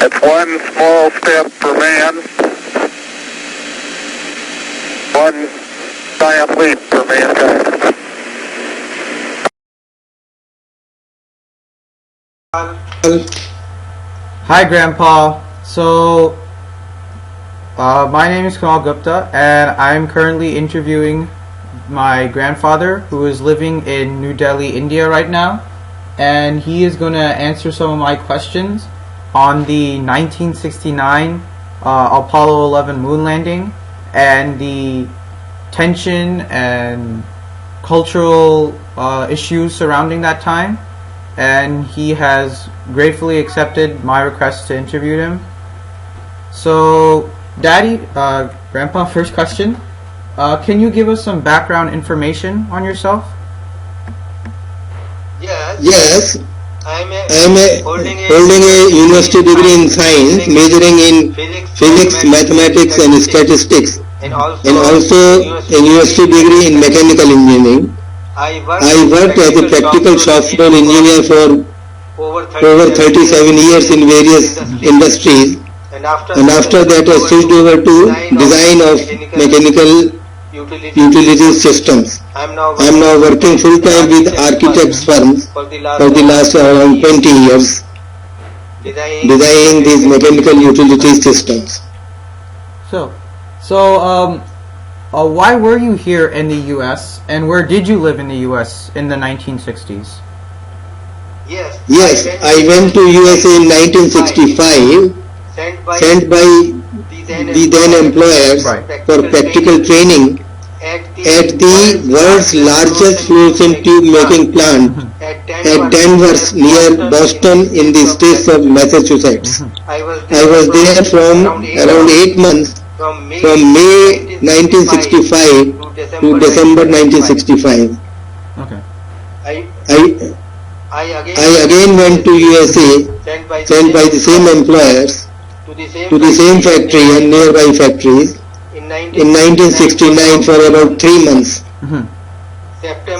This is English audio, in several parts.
It's one small step for man, one giant leap for mankind. Hi Grandpa. So my name is Kunal Gupta and I'm currently interviewing my grandfather who is living in New Delhi, India right now, and he is going to answer some of my questions on the 1969 Apollo 11 moon landing and the tension and cultural issues surrounding that time. And he has gratefully accepted my request to interview him. So, Daddy, Grandpa, first question. Can you give us some background information on yourself? Yes. I am holding a university degree in science, majoring in physics, mathematics and statistics, and also a university degree in mechanical engineering. I worked as a practical software engineer for over 37 years in various industries, and after that I switched over to design of mechanical utility systems. I am now working full time with architects firms for the last around 20 years, designing these mechanical utility systems. So, why were you here in the U.S. and where did you live in the U.S. in the 1960s? Yes, I went to USA in 1965, sent by the then employers for practical training at the world's largest fluorescent tube making plant at Danvers near Boston in the state of Massachusetts. I was there from around 8 months, from May 1965 to December 1965. Okay. I again went to USA, sent by the same employers, to the same factory and nearby factories in 1969 for about 3 months.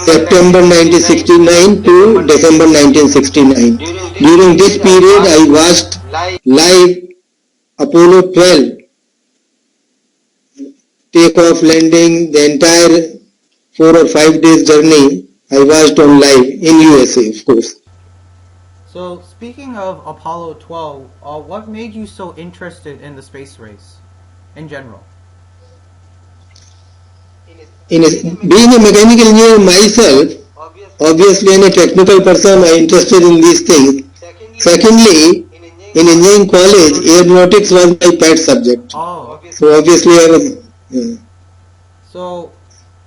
September 1969 to December 1969. During this period I watched live Apollo 12 take-off, landing, the entire 4 or 5 days journey I watched on live in USA, of course. So, speaking of Apollo 12, what made you so interested in the space race in general? Being a mechanical engineer myself, obviously and a technical person, I am interested in these things. Secondly, in engineering college, aeronautics was my pet subject. Oh, okay. So obviously I was... So,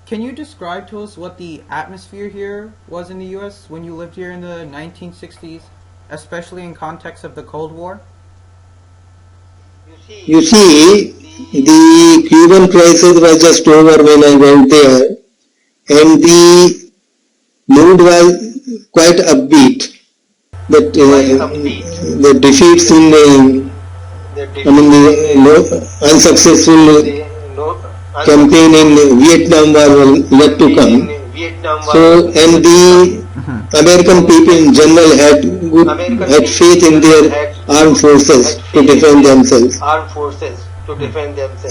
can you describe to us what the atmosphere here was in the U.S. when you lived here in the 1960s, especially in context of the Cold War? You see, the Cuban crisis was just over when I went there, and the mood was quite upbeat. But the defeats in the unsuccessful campaign in Vietnam were yet to come. So, and the American people in general had faith in their armed forces to defend themselves. And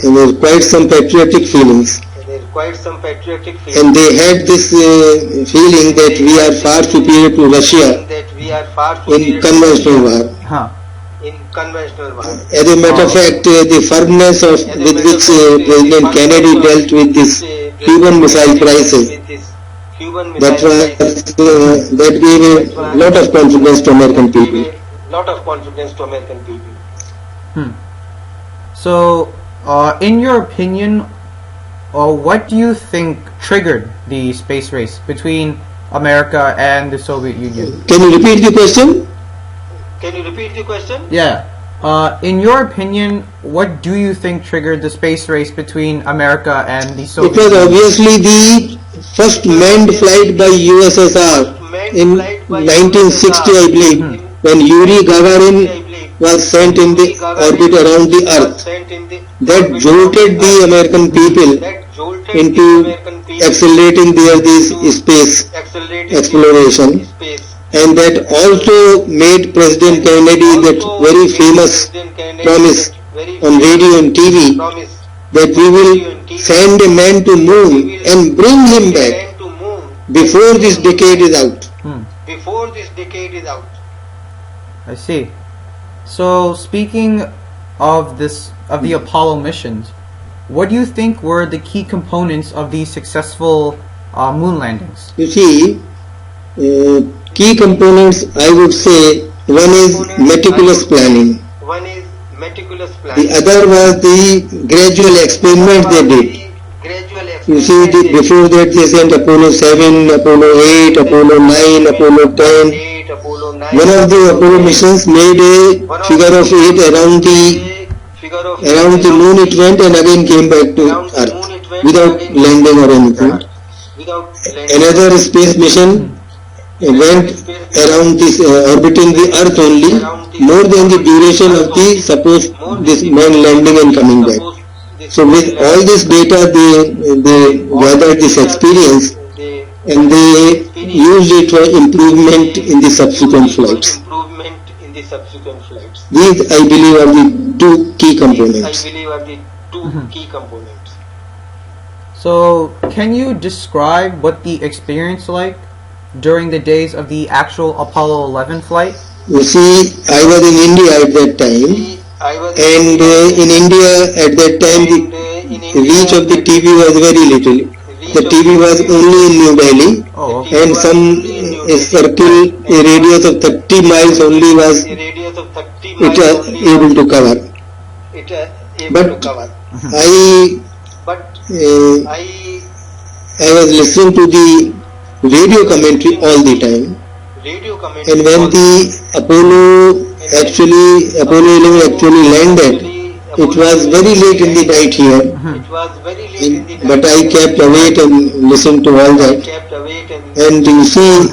there were quite some patriotic feelings. And they had this feeling that we are far superior to Russia in conventional war. As a matter of fact, the firmness with which President Kennedy dealt with this Cuban Missile Crisis, that gave a lot of confidence to American people. So, in your opinion, what do you think triggered the space race between America and the Soviet Union? Can you repeat the question? Yeah. In your opinion, what do you think triggered the space race between America and the Soviet Union? It was obviously the first manned flight by USSR in 1960, I believe, when Yuri Gagarin was sent in the orbit around the Earth. That jolted the American people into accelerating this space exploration. and that also made President Kennedy that very famous promise on radio and TV that we will send a man to moon and bring him back before this decade is out. I see. So speaking of the Apollo missions, what do you think were the key components of these successful moon landings? You see, key components, I would say, one is meticulous planning. The other was the gradual experiment they did. You see, before that they sent Apollo 7, Apollo 8, Apollo 9, Apollo 10. One of the Apollo missions made a figure of 8 around the moon it went and again came back to Earth without landing or anything. Another space mission went around this orbiting the Earth only, more than the duration of the suppose this man landing and coming back. So with all this data they gathered this experience and they used it for improvement in the subsequent flights. These I believe are the two key components. So can you describe what the experience like during the days of the actual Apollo 11 flight? You see, I was in India at that time, and in India at that time the reach of the TV was very little. The TV was only in New Delhi, and some circle a radius of 30 miles only was it able to cover. But I was listening to the radio commentary all the time, and when the Apollo 11 actually landed, it was very late in the night here, but I kept awake and listened to all that, and you see,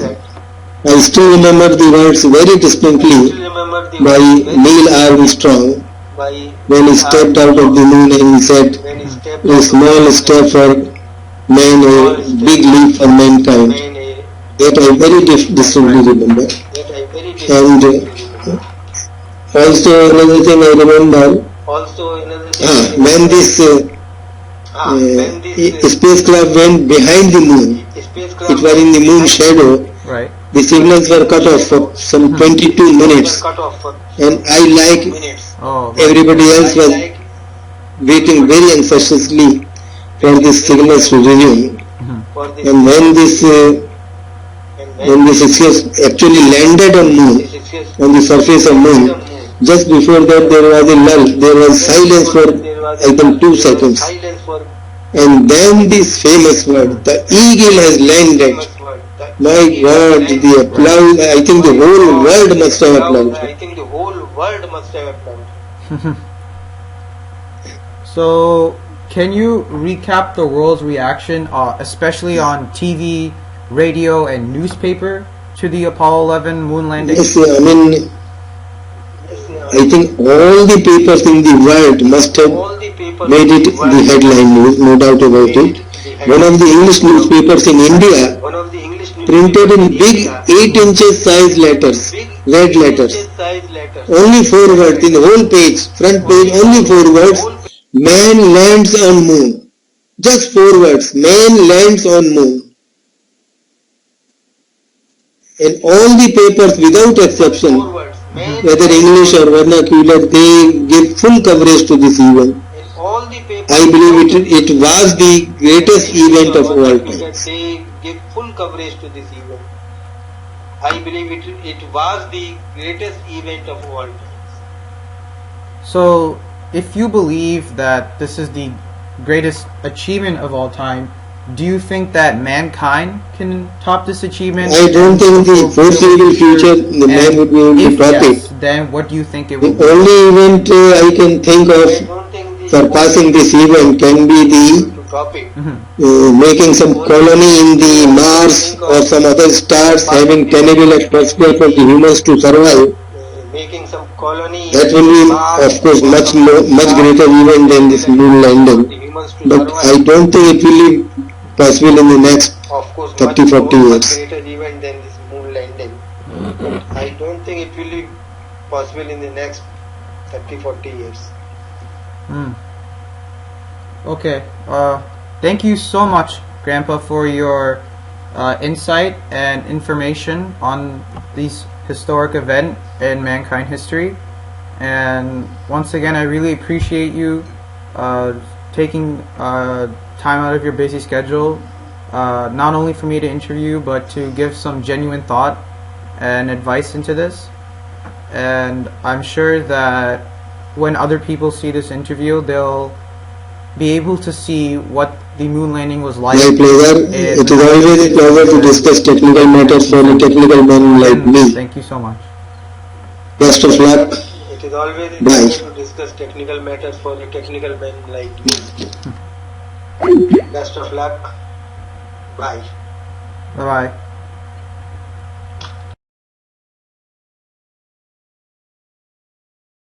I still remember the words very distinctly by Neil Armstrong when he stepped out of the moon and he said, "A small step for man, a big leap for mankind." That I very distinctly remember. And also another thing I remember, when this spacecraft went behind the moon, it was in the moon shadow, right. The signals were cut off for some 22 minutes, and I, like everybody else, was waiting very anxiously for these signals to resume. And when this actually landed on the surface of moon, just before that there was a lull, there was silence for I think 2 seconds. And then this famous word, the eagle has landed. My God, the applause, I think the whole world must have applauded. So, can you recap the world's reaction, especially on TV, radio, and newspaper to the Apollo 11 moon landing? Yes, I mean, I think all the papers in the world must have made it the headline news, no doubt about it. One of the English newspapers in India printed in big 8 inches size letters, red letters, only 4 words in the whole page, front page, only 4 words, man lands on moon. Just 4 words, man lands on moon. And all the papers without exception, whether English or vernacular, they give full coverage to this event. I believe it was the greatest event of all times. So, if you believe that this is the greatest achievement of all time, do you think that mankind can top this achievement? I don't think the foreseeable future the man would be able to top it. Then what do you think it will be? The only event I can think of surpassing this event can be the making some colony in the Mars or some other stars, having tenable atmosphere for the humans to survive. That will be, of course, much greater event than this moon landing. But I don't think it will be possible in the next 30-40 years. I don't think it will be possible in the next 30-40 years. Okay. Thank you so much, Grandpa, for your insight and information on this historic event in mankind history. And once again, I really appreciate you taking time out of your busy schedule, not only for me to interview, but to give some genuine thought and advice into this. And I'm sure that when other people see this interview, they'll be able to see what the moon landing was like. My pleasure. It is always a pleasure to discuss technical matters for a technical man like me. Thank you so much. Best of luck. It is always a pleasure to discuss technical matters for a technical man like me. Best of luck. Bye. Bye-bye.